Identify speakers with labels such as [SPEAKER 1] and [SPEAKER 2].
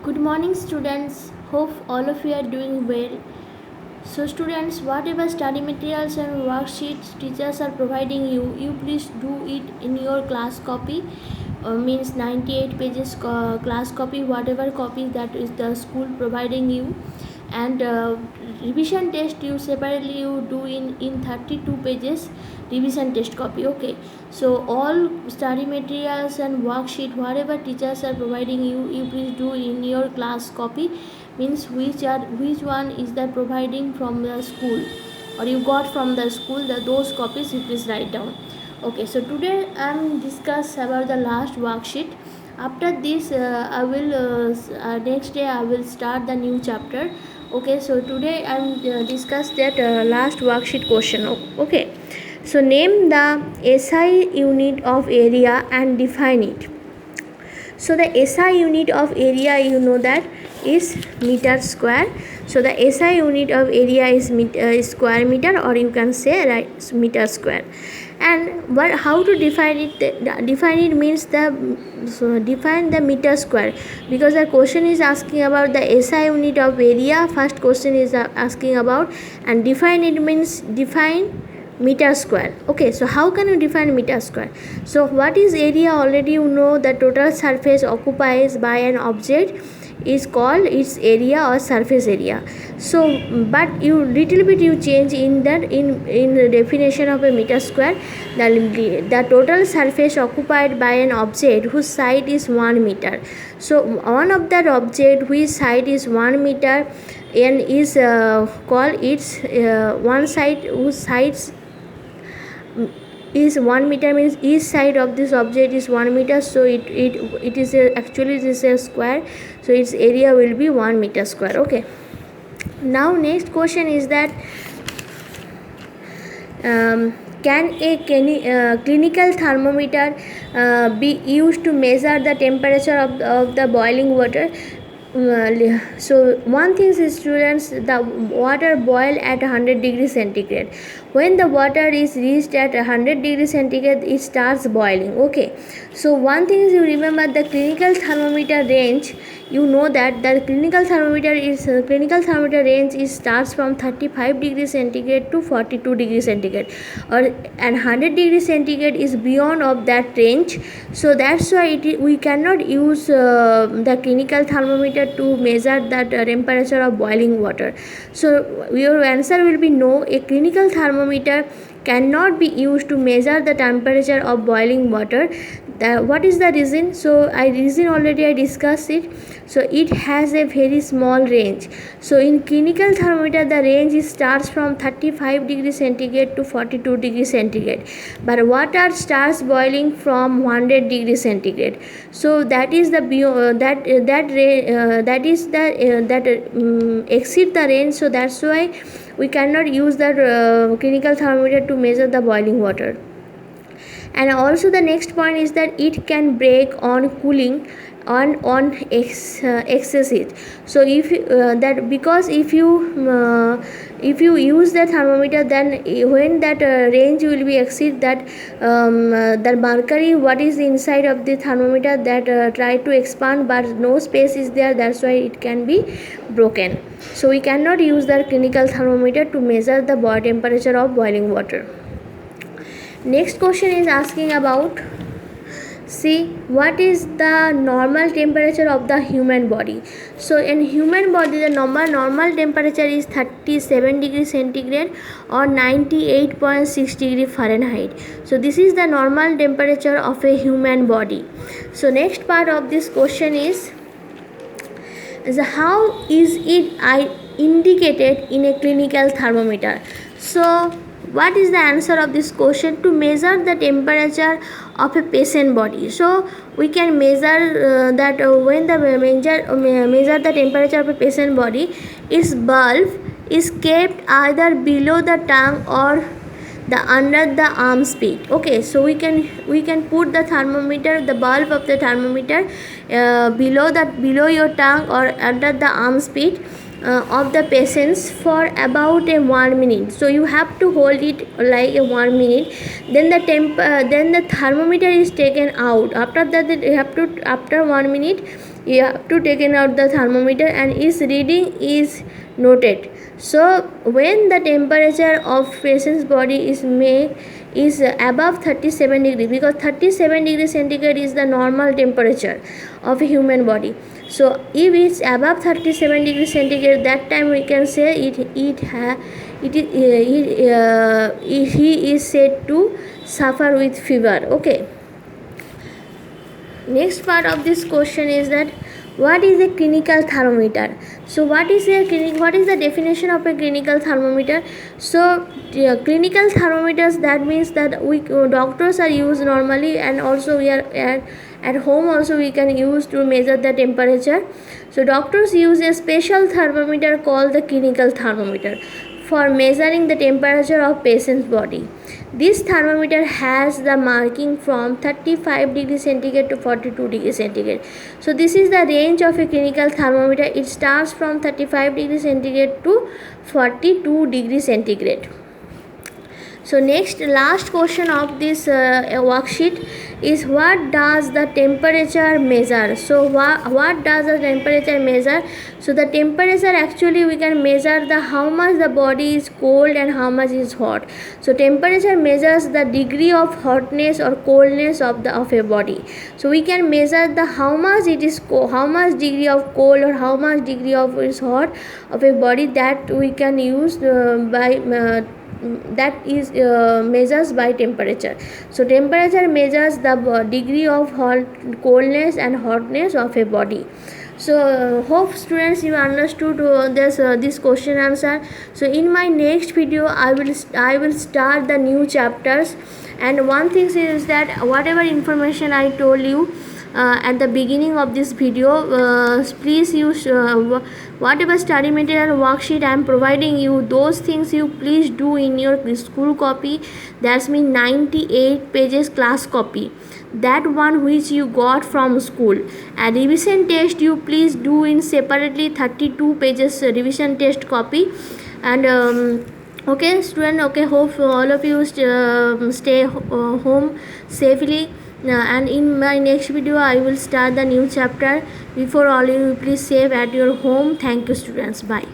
[SPEAKER 1] Good morning, students. Hope all of you are doing well. So, students, whatever study materials and worksheets teachers are providing you, you please do it in your class copy. Means 98 pages class copy, whatever copy that is the school providing you, and revision test you separately you do in 32 pages revision test copy. Okay, so all study materials and worksheet whatever teachers are providing you, you please do in your class copy. Means which one is that providing from the school or you got from the school, that those copies you please write down. Okay, so today I'm discuss about the last worksheet. After this I will next day I will start the new chapter. Okay, so today I'm discuss that last worksheet question. Okay, so name the SI unit of area and define it. So the SI unit of area, you know that is meter square. So the SI unit of area is square meter, or you can say right meter square. And how to define it? Define it means define the meter square, because the question is asking about the SI unit of area. First question is asking about, and define it means define meter square. Okay, so how can you define meter square? So what is area? Already you know the total surface occupied by an object is called its area or surface area. So but you little bit you change in that in the definition of a meter square. The total surface occupied by an object whose side is 1 meter. So one of that object whose side is 1 meter and is called its one side whose sides is 1 meter, means each side of this object is 1 meter. So it is actually it is a square, so its area will be 1 meter square. Okay, now next question is that can a clinical thermometer be used to measure the temperature of the boiling water? So one thing is, students, the water boil at 100 degrees centigrade. When the water is reached at 100 degrees centigrade, it starts boiling. Okay, so one thing is, you remember the clinical thermometer range. You know that the clinical thermometer range is starts from 35 degrees centigrade to 42 degrees centigrade, and 100 degrees centigrade is beyond of that range. So that's why we cannot use the clinical thermometer to measure that temperature of boiling water. So your answer will be no. A clinical thermometer cannot be used to measure the temperature of boiling water. What is the reason? So reason already I discussed it. So it has a very small range. So in clinical thermometer the range starts from 35 degrees centigrade to 42 degrees centigrade, but water starts boiling from 100 degrees centigrade. So that is the exceed the range. So that's why we cannot use the clinical thermometer to measure the boiling water. And also the next point is that it can break on cooling on excess heat. So if that because if you use the thermometer, then when that range will be exceed that the mercury what is inside of the thermometer that try to expand, but no space is there, that's why it can be broken. So we cannot use the clinical thermometer to measure the temperature of boiling water. Next question is asking about, see, what is the normal temperature of the human body? So in human body the normal temperature is 37 degrees centigrade or 98.6 degree Fahrenheit. So this is the normal temperature of a human body. So next part of this question is how is it indicated in a clinical thermometer? So what is the answer of this question? To measure the temperature of a patient body. So we can measure that when the measure the temperature of a patient body, its bulb is kept either below the tongue or the under the arm's pit. Okay, so we can put the thermometer, the bulb of the thermometer below your tongue or under the arm's pit of the patients for about 1 minute. So you have to hold it like 1 minute, then the thermometer is taken out. After that you have to, after 1 minute you have to taken out the thermometer and its reading is noted. So when the temperature of patient's body is above 37 degree, because 37 degree centigrade is the normal temperature of a human body. So if it's above 37 degree centigrade, that time we can say he is said to suffer with fever. Okay. Next part of this question is that what is a clinical thermometer? So what is the definition of a clinical thermometer? So clinical thermometers, that means that we doctors are used normally, and also we are at home also we can use to measure the temperature. So doctors use a special thermometer called the clinical thermometer for measuring the temperature of patient's body. This thermometer has the marking from 35 degree centigrade to 42 degree centigrade. So this is the range of a clinical thermometer. It starts from 35 degree centigrade to 42 degree centigrade. So last question of this worksheet is, what does the temperature measure? So what does the temperature measure? So the temperature, actually we can measure the how much the body is cold and how much is hot. So temperature measures the degree of hotness or coldness of a body. So we can measure the how much it is how much degree of cold or how much degree of is hot of a body, that we can use that is measures by temperature. So temperature measures the degree of coldness and hotness of a body. So hope students you understood this question answer. So in my next video I will start the new chapters, and one thing is that whatever information I told you at the beginning of this video, please use whatever study material worksheet I am providing you, those things you please do in your school copy. That's mean 98 pages class copy, that one which you got from school. And revision test you please do in separately 32 pages revision test copy. And okay student, okay, hope all of you stay home safely. And in my next video I will start the new chapter. Before all, you please save at your home. Thank you students. Bye.